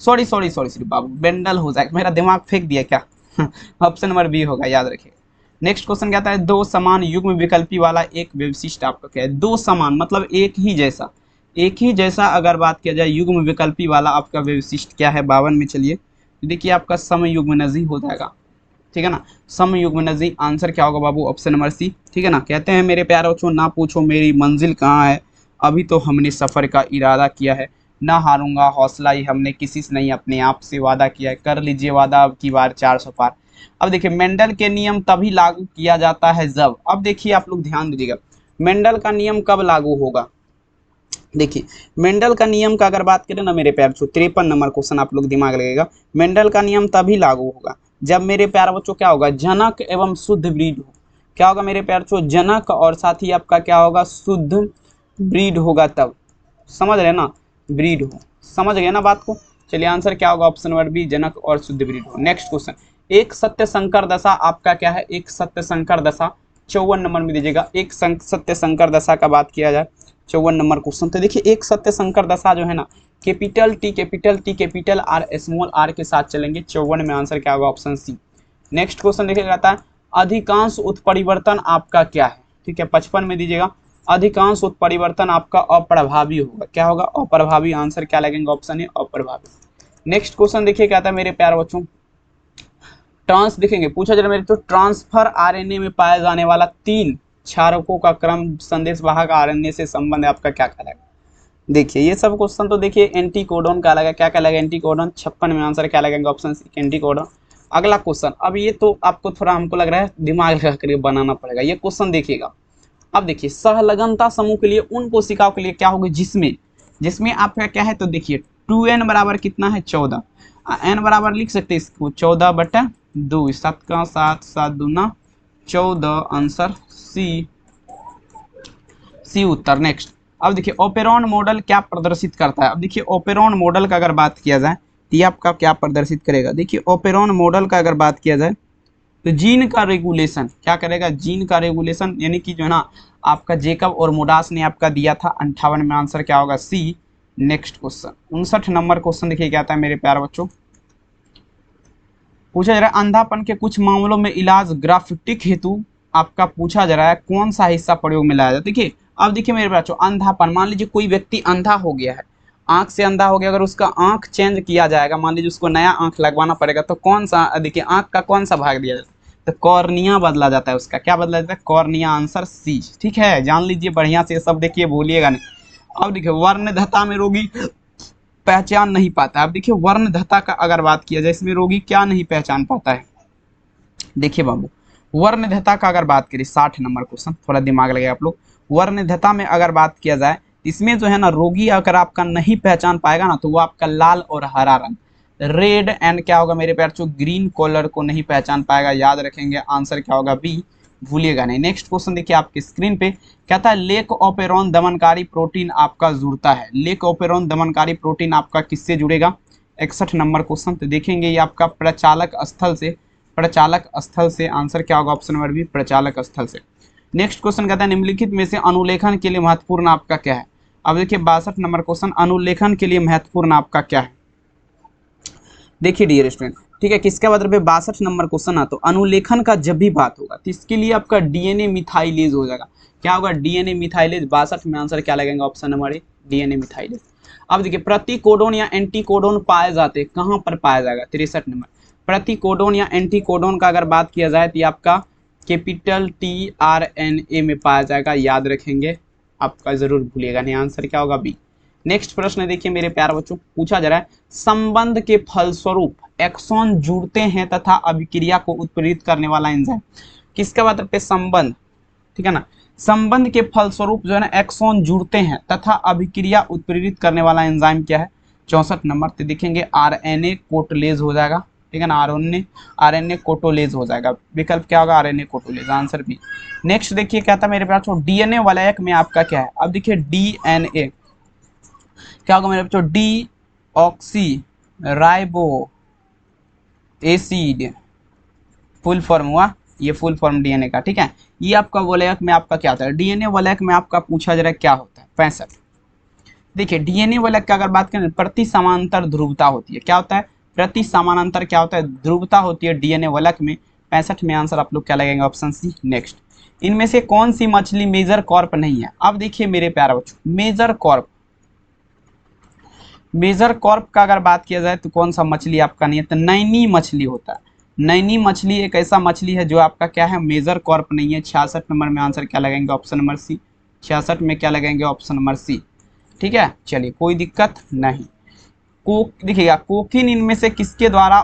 सॉरी बाबू बेंडल हो जाएगा, मेरा दिमाग फेंक दिया क्या ऑप्शन नंबर बी होगा याद रखिए। नेक्स्ट क्वेश्चन क्या आता है दो समान युग्म विकल्पी वाला एक विशिष्ट आपका क्या है। दो समान मतलब एक ही जैसा अगर बात किया जाए युग्म विकल्पी वाला आपका विशिष्ट क्या है 52 में। चलिए देखिए आपका समयुग्मनजी हो जाएगा। ठीक है ना समयुग्मनजी। आंसर क्या होगा बाबू ऑप्शन नंबर सी। ठीक है ना कहते हैं मेरे प्यारे बच्चों ना पूछो मेरी मंजिल कहाँ है, अभी तो हमने सफर का इरादा किया है, ना हारूंगा हौसला ही हमने किसी से नहीं अपने आप से वादा किया है, कर लीजिए वादा अब की बार 400 पार। अब देखिए मेंडल के नियम तभी लागू किया जाता है जब, अब देखिए आप लोग ध्यान दीजिएगा मेंडल का नियम कब लागू होगा। देखिए मेंडल का नियम का अगर बात करें ना मेरे प्यार बच्चों 53 नंबर क्वेश्चन आप लोग दिमाग लगेगा। मेंडल का नियम तभी लागू होगा जब मेरे प्यार बच्चों क्या होगा जनक एवं शुद्ध ब्रीड हो। क्या होगा मेरे प्यार बच्चों जनक और साथ ही आपका क्या होगा शुद्ध ब्रीड होगा तब। समझ रहे ना ब्रीड हो, समझ गए ना बात को। चलिए आंसर क्या होगा ऑप्शन नंबर बी जनक और शुद्ध ब्रीड हो। नेक्स्ट क्वेश्चन एक सत्य संकर दशा आपका क्या है एक सत्य संकर दशा 54 नंबर में दीजिएगा। एक सत्य संकर दशा का बात किया जाए 54 नंबर क्वेश्चन तो देखिए एक सत्य संकर दशा जो है ना capital T capital R small R के साथ चलेंगे 54 में। आंसर क्या होगा ऑप्शन सी। नेक्स्ट क्वेश्चन देखिए जाता है अधिकांश उत्परिवर्तन आपका क्या है। ठीक है 55 में दीजिएगा अधिकांश उत्परिवर्तन आपका अप्रभावी होगा। क्या होगा अप्रभावी। आंसर क्या लगेंगे ऑप्शन ए अप्रभावी। नेक्स्ट क्वेश्चन देखिए क्या आता है मेरे प्यारे बच्चों ट्रांस देखेंगे पूछा जरा मेरे तो ट्रांसफर आरएनए में पाया जाने वाला 3 क्षारकों का क्रम संदेश वाहक आरएनए से संबंध आपका क्या कहलाएगा। देखिए ये सब क्वेश्चन तो देखिए एंटी कोडोन का लगेगा, क्या क्या लगेगा एंटी कोडोन, 56 में आंसर क्या लगेगा ऑप्शन सी एंटी कोडोन। अगला क्वेश्चन, अब ये तो आपको थोड़ा हमको लग रहा है दिमाग लगा करके बनाना पड़ेगा। ये क्वेश्चन देखिएगा, अब देखिए सहलगनता समूह के लिए उन कोशिकाओं के लिए क्या होगी जिसमें जिसमें आपका क्या है, तो देखिए 2n बराबर कितना है 14, n बराबर लिख सकते हैं इसको 14/2, 7 का 7, 7 दूना 14, आंसर सी उत्तर। नेक्स्ट, अब देखिए ओपेरॉन मॉडल क्या प्रदर्शित करता है। अब देखिए ओपेरॉन मॉडल का अगर बात किया जाए तो ये आपका क्या प्रदर्शित करेगा, देखिए ओपेरॉन मॉडल का अगर बात किया जाए तो जीन का रेगुलेशन क्या करेगा, जीन का रेगुलेशन, यानी कि जो है ना आपका जेकब और मोडास ने आपका दिया था 58 में, आंसर क्या होगा सी। नेक्स्ट क्वेश्चन 59 नंबर क्वेश्चन देखिए क्या आता है मेरे प्यारे बच्चों, पूछा जा रहा है अंधापन के कुछ मामलों में इलाज ग्राफ्टिक हेतु आपका पूछा जा रहा है कौन सा हिस्सा प्रयोग में लाया जाए। देखिए अब देखिए मेरे बच्चों, अंधापन, मान लीजिए कोई व्यक्ति अंधा हो गया है, आंख से अंधा हो गया, अगर उसका आंख चेंज किया जाएगा, मान लीजिए उसको नया आंख लगवाना पड़ेगा, तो कौन सा, देखिए आंख का कौन सा भाग दिया जाता है, तो कॉर्निया बदला जाता है उसका, क्या बदला जाता है कॉर्निया, आंसर सी। ठीक है, जान लीजिए बढ़िया से सब, देखिए भूलिएगा नहीं। अब देखिए वर्णधता में रोगी पहचान नहीं पाता है। अब देखिए वर्णधता का अगर बात किया जाए, इसमें रोगी क्या नहीं पहचान पाता है, देखिए बाबू वर्णधता का अगर बात करें 60 नंबर क्वेश्चन, थोड़ा दिमाग लगे आप लोग। वर्णधता में अगर बात किया जाए, इसमें जो है ना रोगी अगर आपका नहीं पहचान पाएगा ना, तो वो आपका लाल और हरा रंग, रेड एंड क्या होगा मेरे प्यार जो ग्रीन कलर को नहीं पहचान पाएगा, याद रखेंगे आंसर क्या होगा बी, भूलिएगा नहीं। नेक्स्ट क्वेश्चन देखिए आपकी स्क्रीन पे, कहता है लेक ओपेरॉन दमनकारी प्रोटीन आपका जुड़ता है, लेक ओपेरॉन दमनकारी प्रोटीन आपका किससे जुड़ेगा, 61 नंबर क्वेश्चन। तो देखेंगे ये आपका प्रचालक स्थल से, प्रचालक स्थल से, आंसर क्या होगा ऑप्शन नंबर बी, प्रचालक स्थल से। नेक्स्ट क्वेश्चन कहता है निम्नलिखित में से अनुलेखन के लिए महत्वपूर्ण आपका क्या है। अब देखिए 62 नंबर क्वेश्चन, अनुलेखन के लिए महत्वपूर्ण आपका क्या है। देखिए डियर स्टूडेंट, ठीक है, किसका मतलब है 62 नंबर क्वेश्चन है, तो अनुलेखन का जब भी बात होगा तो इसके लिए आपका डीएनए मिथाइलेज हो जाएगा, क्या होगा डीएनए मिथाइलेज। 62 में आंसर क्या लगेगा option number A, DNA methylase. अब देखिए प्रतिकोडोन या एंटीकोडोन पाए जाते हैं, कहाँ पर पाया जाएगा, 63 नंबर। प्रतिकोडोन या एंटीकोडोन का अगर बात किया जाए तो ये आपका कैपिटल टीआरएनए में पाया जाएगा, याद रखेंगे, आपका जरूर भूलिएगा नहीं, आंसर क्या होगा बी। नेक्स्ट प्रश्न देखिए मेरे प्यारे बच्चों, पूछा जा रहा है संबंध के फलस्वरूप एक्सॉन जुड़ते हैं तथा अभिक्रिया को उत्प्रेरित करने वाला एंजाइम, किसका मतलब पे संबंध, ठीक है ना, संबंध के फलस्वरूप जो है ना एक्सॉन जुड़ते हैं तथा अभिक्रिया उत्प्रेरित करने वाला एंजाइम क्या है, 64 नंबर। तो देखेंगे आरएनए कोटलेज हो जाएगा, ठीक है ना, आरएनए कोटोलेज हो जाएगा, विकल्प क्या होगा आरएनए कोटोलेज, आंसर बी। नेक्स्ट देखिए क्या था मेरे पास, डीएनए वलयक में आपका क्या है। अब देखिए डीएनए क्या होगा मेरे बच्चों, D oxy ribo acid, full form हुआ, ये फुल फॉर्म डीएनए का, ठीक है। ये आपका वलयक में आपका क्या होता है, डीएनए वलयक में आपका पूछा जा रहा है क्या होता है, 65। देखिए डीएनए वलयक का अगर बात करें, प्रति समानांतर ध्रुवता होती है, क्या होता है, प्रति समानांतर क्या होता है, ध्रुवता होती है डीएनए वलयक में। 65 में आंसर आप लोग क्या लगेंगे ऑप्शन सी। नेक्स्ट, इनमें से कौन सी मछली मेजर कॉर्प नहीं है। अब देखिए मेरे प्यारे बच्चों, मेजर कॉर्प, मेजर कॉर्प का अगर बात किया जाए तो कौन सा मछली आपका नहीं है, तो नैनी मछली होता है। नैनी मछली एक ऐसा मछली है जो आपका क्या है मेजर कॉर्प नहीं है। 66 नंबर में आंसर क्या लगेंगे ऑप्शन नंबर सी, 66 में क्या लगेंगे ऑप्शन नंबर सी, ठीक है। चलिए कोई दिक्कत नहीं। देखिएगा कोकिन इनमें से किसके द्वारा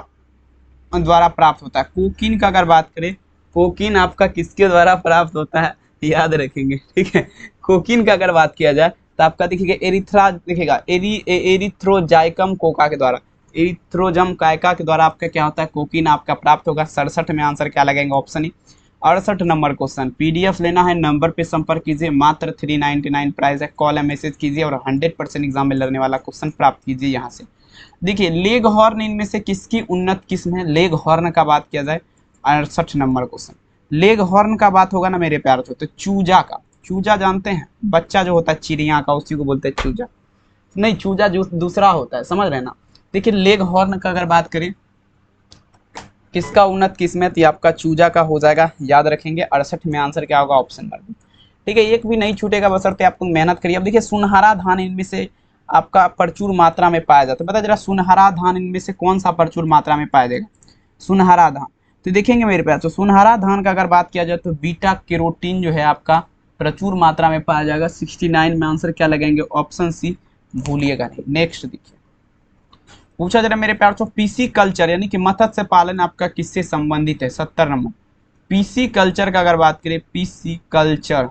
प्राप्त होता है, कोकिन का अगर बात करें, कोकिन आपका किसके द्वारा प्राप्त होता है, याद रखेंगे, ठीक है। कोकिन का अगर बात किया जाए तो आपका देखिएगा एरिथ्रा, देखिएगा एरिथ्रोजाइकम कोका के द्वारा, एरिथ्रोजम कायका के द्वारा आपका क्या होता है कोकिन आपका प्राप्त होगा। 67 में आंसर क्या लगेगा option E. 68 number question, PDF लेना है नंबर पे संपर्क कीजिए, मात्र 399 प्राइस है, कॉल या मैसेज कीजिए और 100% एग्जाम में लड़ने वाला क्वेश्चन प्राप्त कीजिए यहाँ से। देखिए लेग हॉर्न इनमें से किसकी उन्नत किस्म है, लेग हॉर्न का बात किया जाए 68 नंबर क्वेश्चन, लेग हॉर्न का बात होगा ना मेरे प्यार तो चूजा का, चूजा जानते हैं बच्चा जो होता है चिड़िया का, उसी को बोलते हैं चूजा, नहीं चूजा जो दूसरा होता है, समझ रहे ना। देखिए लेग हॉर्न का अगर बात करें किसका उन्नत किस्मत, ये आपका चूजा का हो जाएगा, याद रखेंगे। 68 में आंसर क्या होगा ऑप्शन नंबर बी, ठीक है। एक भी नहीं छूटेगा बशर्ते आपको मेहनत करिए। अब देखिए सुनहरा धान इनमें से आपका प्रचुर मात्रा में पाया जाता है, बता जरा सुनहरा धान इनमें से कौन सा प्रचुर मात्रा में पाया जाएगा, सुनहरा धान। तो देखेंगे मेरे पास, तो सुनहरा धान का अगर बात किया जाए तो बीटा कैरोटीन जो है आपका प्रचुर मात्रा में पाया जाएगा। 69 में आंसर क्या लगेंगे ऑप्शन सी, भूलिएगा नहीं। नेक्स्ट देखिए, पूछा जरा मेरे प्यार, पीसी कल्चर यानी कि मत्स्य पालन आपका किससे संबंधित है? 70 नंबर। पीसी कल्चर का अगर बात करें, पीसी कल्चर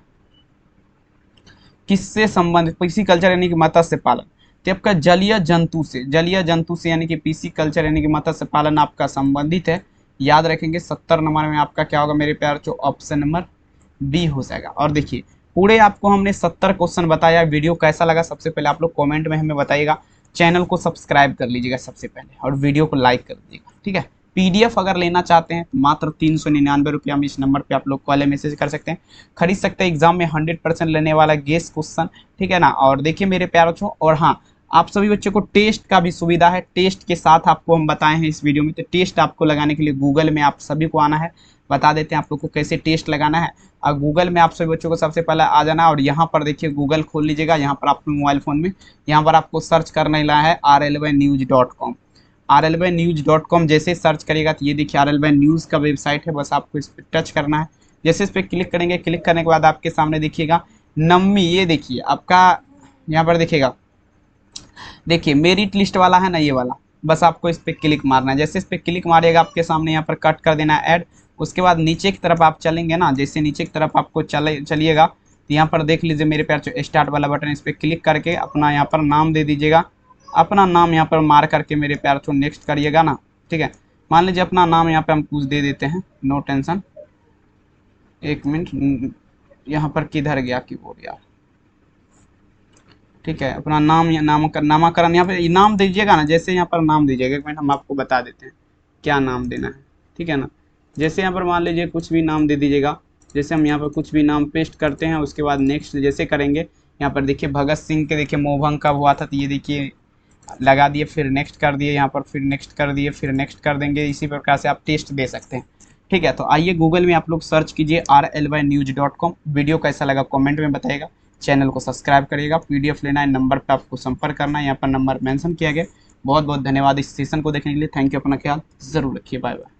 किससे संबंधित? पीसी कल्चर यानी कि मत्स्य पालन, तो आपका जलीय जंतु से, जलीय जंतु से यानी कि पीसी कल्चर यानी कि मत्स्य पालन आपका संबंधित है। याद रखेंगे 70 नंबर में आपका क्या होगा मेरे प्यार? ऑप्शन नंबर बी हो जाएगा। और देखिए पूरे आपको हमने 70 क्वेश्चन बताया। वीडियो कैसा लगा सबसे पहले आप लोग कमेंट में हमें बताइएगा। चैनल को सब्सक्राइब कर लीजिएगा सबसे पहले और वीडियो को लाइक कर दीजिएगा, ठीक है। पीडीएफ अगर लेना चाहते हैं मात्र 399 रुपया में इस नंबर पे आप लोग कॉल या मैसेज कर सकते हैं, खरीद सकते हैं। एग्जाम में 100% लेने वाला गेस क्वेश्चन, ठीक है ना। और देखिए मेरे प्यारे बच्चों, और हाँ, आप सभी बच्चों को टेस्ट का भी सुविधा है। टेस्ट के साथ आपको हम बताए हैं इस वीडियो में। तो टेस्ट आपको लगाने के लिए गूगल में आप सभी को आना है। बता देते हैं आप लोग को कैसे टेस्ट लगाना है। और गूगल में आप सभी बच्चों को सबसे पहले आ जाना है और यहाँ पर देखिए गूगल खोल लीजिएगा। यहाँ पर आपके मोबाइल फ़ोन में यहाँ पर आपको सर्च करना ही है rl/news.com। rl/news.com जैसे सर्च करिएगा तो ये देखिए rl/news का वेबसाइट है। बस आपको इस पर टच करना है। जैसे इस पर क्लिक करेंगे, क्लिक करने के बाद आपके सामने देखिएगा नम्मी, ये देखिए आपका यहाँ पर देखिएगा, देखिए मेरिट लिस्ट वाला है ना ये वाला। बस आपको इस पर क्लिक मारना है। जैसे इस पर क्लिक मारिएगा आपके सामने यहाँ पर कट कर देना है ऐड। उसके बाद नीचे की तरफ आप चलेंगे ना, जैसे नीचे की तरफ आपको चलिएगा तो यहाँ पर देख लीजिए मेरे प्यार स्टार्ट वाला बटन, इस पर क्लिक करके अपना यहाँ पर नाम दे दीजिएगा। अपना नाम यहाँ पर मार करके मेरे प्यार नेक्स्ट करिएगा ना, ठीक है। मान लीजिए अपना नाम यहाँ पे हम कुछ दे देते हैं, नो टेंशन। एक मिनट, यहाँ पर किधर गया कीबोर्ड यार, ठीक है। अपना नाम या नामकरण यहाँ पे नाम दीजिएगा ना। जैसे यहाँ पर नाम दीजिएगा, एक मिनट हम आपको बता देते हैं क्या नाम देना है, ठीक है ना। जैसे यहाँ पर मान लीजिए कुछ भी नाम दे दीजिएगा। जैसे हम यहाँ पर कुछ भी नाम पेस्ट करते हैं, उसके बाद नेक्स्ट जैसे करेंगे, यहाँ पर देखिए भगत सिंह के देखिए मोहभंग कब हुआ था, तो ये देखिए लगा दिए, फिर नेक्स्ट कर दिए, यहाँ पर फिर नेक्स्ट कर दिए, फिर नेक्स्ट कर देंगे। इसी प्रकार से आप टेस्ट दे सकते हैं, ठीक है। तो आइए गूगल में आप लोग सर्च कीजिए rl/news.com। वीडियो कैसा लगा कमेंट में बताइएगा। चैनल को सब्सक्राइब करिएगा। पीडीएफ लेना है, नंबर पर आपको संपर्क करना है, यहाँ पर नंबर मेंशन किया गया। बहुत बहुत धन्यवाद इस सेशन को देखने के लिए। Thank you. अपना ख्याल ज़रूर रखिए। Bye bye.